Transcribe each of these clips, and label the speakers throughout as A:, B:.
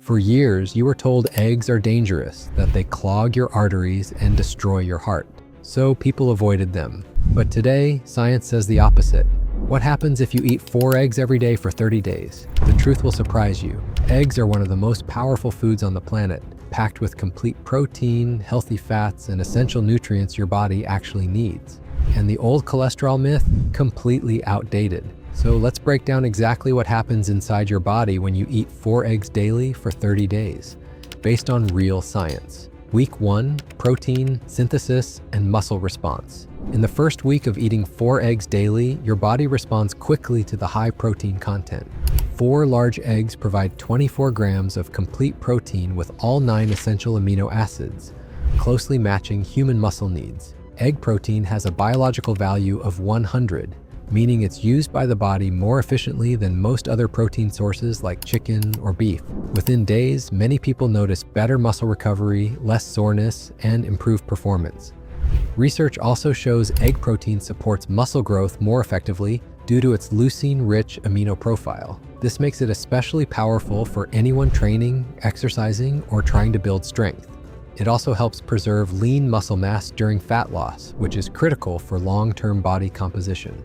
A: For years, you were told eggs are dangerous, that they clog your arteries and destroy your heart. So people avoided them. But today, science says the opposite. What happens if you eat 4 eggs every day for 30 days? The truth will surprise you. Eggs are one of the most powerful foods on the planet, packed with complete protein, healthy fats, and essential nutrients your body actually needs. And the old cholesterol myth? Completely outdated. So let's break down exactly what happens inside your body when you eat 4 eggs daily for 30 days, based on real science. Week 1, protein, synthesis, and muscle response. In the first week of eating 4 eggs daily, your body responds quickly to the high protein content. 4 large eggs provide 24 grams of complete protein with all 9 essential amino acids, closely matching human muscle needs. Egg protein has a biological value of 100, meaning it's used by the body more efficiently than most other protein sources like chicken or beef. Within days, many people notice better muscle recovery, less soreness, and improved performance. Research also shows egg protein supports muscle growth more effectively due to its leucine-rich amino profile. This makes it especially powerful for anyone training, exercising, or trying to build strength. It also helps preserve lean muscle mass during fat loss, which is critical for long-term body composition.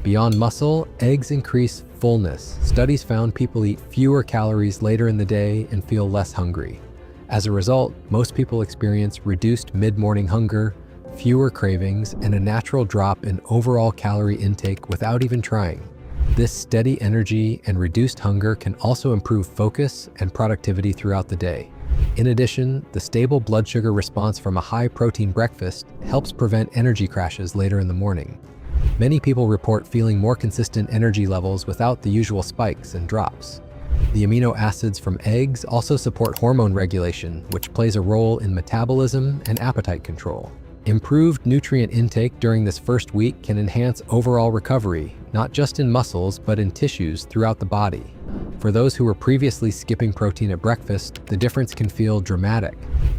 A: Beyond muscle, eggs increase fullness. Studies found people eat fewer calories later in the day and feel less hungry. As a result, most people experience reduced mid-morning hunger, fewer cravings, and a natural drop in overall calorie intake without even trying. This steady energy and reduced hunger can also improve focus and productivity throughout the day. In addition, the stable blood sugar response from a high-protein breakfast helps prevent energy crashes later in the morning. Many people report feeling more consistent energy levels without the usual spikes and drops. The amino acids from eggs also support hormone regulation, which plays a role in metabolism and appetite control. Improved nutrient intake during this first week can enhance overall recovery, not just in muscles, but in tissues throughout the body. For those who were previously skipping protein at breakfast, the difference can feel dramatic.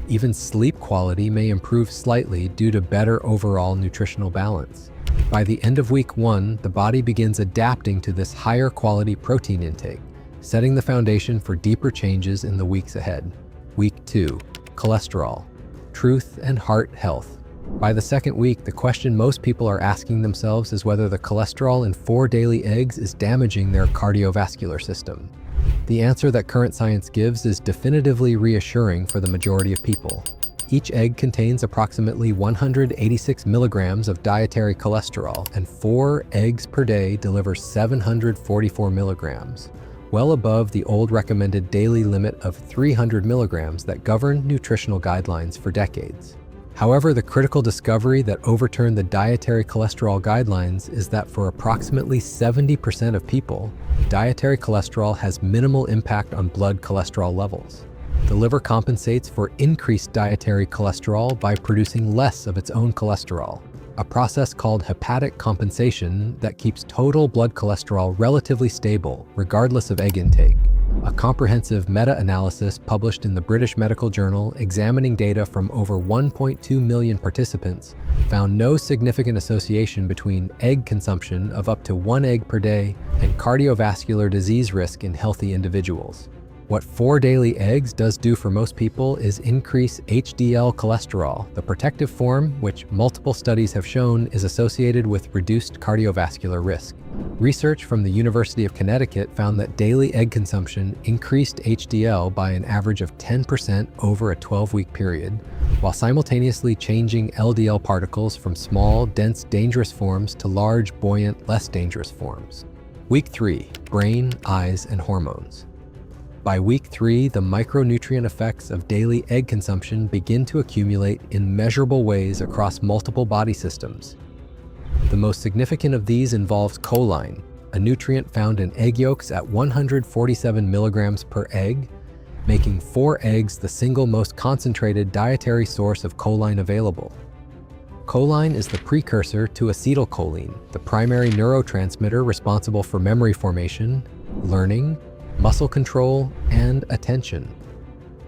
A: Even sleep quality may improve slightly due to better overall nutritional balance. By the end of week 1, the body begins adapting to this higher quality protein intake, setting the foundation for deeper changes in the weeks ahead. Week 2, cholesterol, truth and heart health. By the second week, the question most people are asking themselves is whether the cholesterol in 4 daily eggs is damaging their cardiovascular system. The answer that current science gives is definitively reassuring for the majority of people. Each egg contains approximately 186 milligrams of dietary cholesterol, and 4 eggs per day deliver 744 milligrams, well above the old recommended daily limit of 300 milligrams that governed nutritional guidelines for decades. However, the critical discovery that overturned the dietary cholesterol guidelines is that for approximately 70% of people, dietary cholesterol has minimal impact on blood cholesterol levels. The liver compensates for increased dietary cholesterol by producing less of its own cholesterol, a process called hepatic compensation that keeps total blood cholesterol relatively stable regardless of egg intake. A comprehensive meta-analysis published in the British Medical Journal examining data from over 1.2 million participants found no significant association between egg consumption of up to 1 egg per day and cardiovascular disease risk in healthy individuals. What 4 daily eggs does do for most people is increase HDL cholesterol, the protective form which multiple studies have shown is associated with reduced cardiovascular risk. Research from the University of Connecticut found that daily egg consumption increased HDL by an average of 10% over a 12-week period, while simultaneously changing LDL particles from small, dense, dangerous forms to large, buoyant, less dangerous forms. Week 3, brain, eyes, and hormones. By week 3, the micronutrient effects of daily egg consumption begin to accumulate in measurable ways across multiple body systems. The most significant of these involves choline, a nutrient found in egg yolks at 147 milligrams per egg, making 4 eggs the single most concentrated dietary source of choline available. Choline is the precursor to acetylcholine, the primary neurotransmitter responsible for memory formation, learning, muscle control, and attention.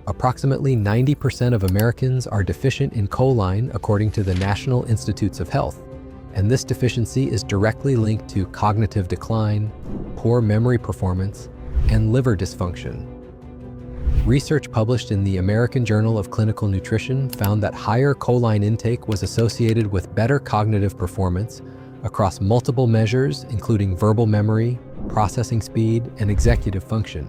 A: Approximately 90% of Americans are deficient in choline according to the National Institutes of Health, and this deficiency is directly linked to cognitive decline, poor memory performance, and liver dysfunction. Research published in the American Journal of Clinical Nutrition found that higher choline intake was associated with better cognitive performance across multiple measures, including verbal memory, processing speed, and executive function.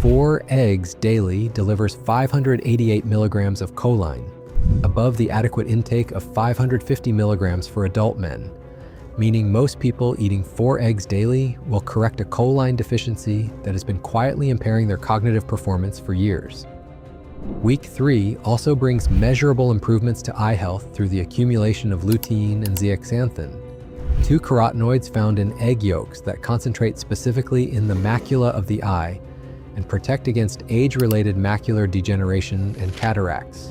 A: 4 eggs daily delivers 588 milligrams of choline, above the adequate intake of 550 milligrams for adult men, meaning most people eating 4 eggs daily will correct a choline deficiency that has been quietly impairing their cognitive performance for years. Week 3 also brings measurable improvements to eye health through the accumulation of lutein and zeaxanthin, 2 carotenoids found in egg yolks that concentrate specifically in the macula of the eye and protect against age-related macular degeneration and cataracts.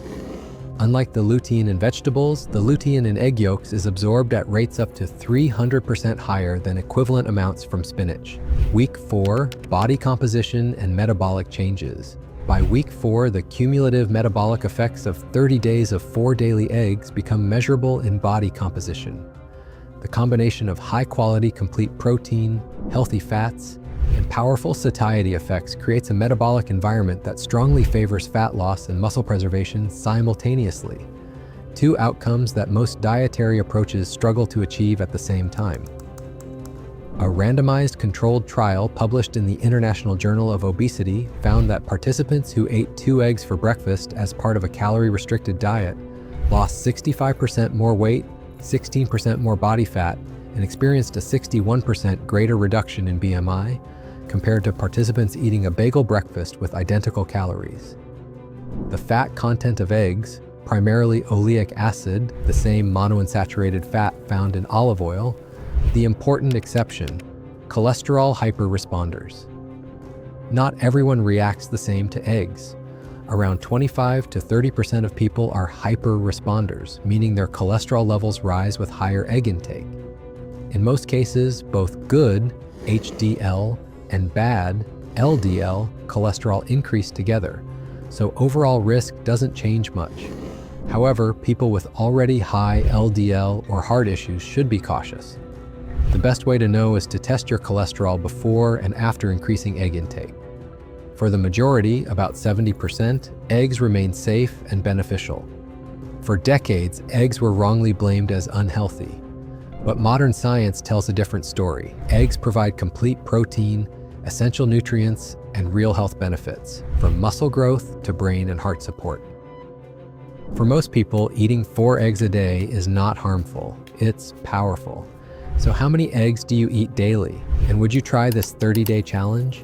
A: Unlike the lutein in vegetables, the lutein in egg yolks is absorbed at rates up to 300% higher than equivalent amounts from spinach. Week 4, body composition and metabolic changes. By week 4, the cumulative metabolic effects of 30 days of 4 daily eggs become measurable in body composition. The combination of high-quality complete protein, healthy fats, and powerful satiety effects creates a metabolic environment that strongly favors fat loss and muscle preservation simultaneously, 2 outcomes that most dietary approaches struggle to achieve at the same time. A randomized controlled trial published in the International Journal of Obesity found that participants who ate 2 eggs for breakfast as part of a calorie-restricted diet lost 65% more weight, 16% more body fat, and experienced a 61% greater reduction in BMI compared to participants eating a bagel breakfast with identical calories. The fat content of eggs, primarily oleic acid, the same monounsaturated fat found in olive oil, the important exception, cholesterol hyperresponders. Not everyone reacts the same to eggs. Around 25 to 30% of people are hyperresponders, meaning their cholesterol levels rise with higher egg intake. In most cases, both good, HDL, and bad, LDL, cholesterol increase together, so overall risk doesn't change much. However, people with already high LDL or heart issues should be cautious. The best way to know is to test your cholesterol before and after increasing egg intake. For the majority, about 70%, eggs remain safe and beneficial. For decades, eggs were wrongly blamed as unhealthy. But modern science tells a different story. Eggs provide complete protein, essential nutrients, and real health benefits, from muscle growth to brain and heart support. For most people, eating 4 eggs a day is not harmful. It's powerful. So how many eggs do you eat daily? And would you try this 30-day challenge?